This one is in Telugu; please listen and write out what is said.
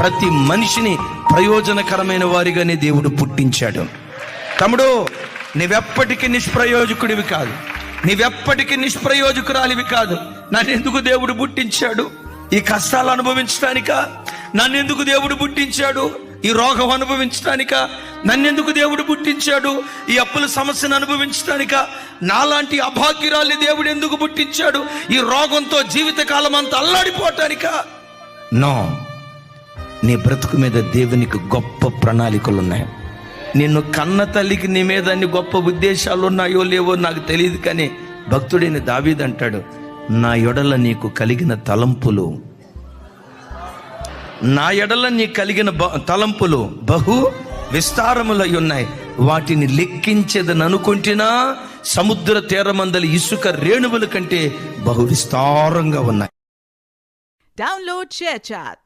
ప్రతి మనిషిని ప్రయోజనకరమైన వారిగానే దేవుడు పుట్టించాడు. తమ్ముడు, నీవెప్పటికీ నిష్ప్రయోజకుడివి కాదు, నీవెప్పటికీ నిష్ప్రయోజకురాలివి కాదు. నన్నెందుకు దేవుడు పుట్టించాడు? ఈ కష్టాలు అనుభవించడానికా? నన్నెందుకు దేవుడు పుట్టించాడు? ఈ రోగం అనుభవించడానికా? నన్నెందుకు దేవుడు పుట్టించాడు? ఈ అప్పుల సమస్యను అనుభవించడానికా? నాలాంటి అభాగ్యురాల్ని దేవుడు ఎందుకు పుట్టించాడు? ఈ రోగంతో జీవితకాలం అంతా అల్లాడిపోవటానికా? నో, నీ బ్రతుకు మీద దేవునికి గొప్ప ప్రణాళికలు ఉన్నాయి. నిన్ను కన్న తల్లికి నీ మీద అన్ని గొప్ప ఉద్దేశాలు ఉన్నాయో లేవో నాకు తెలియదు, కానీ భక్తుడైన దావీదు అంటాడు, నా ఎడల నీకు కలిగిన తలంపులు, నా ఎడల నీకు కలిగిన తలంపులు బహు విస్తారములై ఉన్నాయి, వాటిని లెక్కించేదని అనుకుంటున్నా సముద్ర తీరమందలి ఇసుక రేణువుల కంటే బహు విస్తారంగా ఉన్నాయి. Download ShareChat.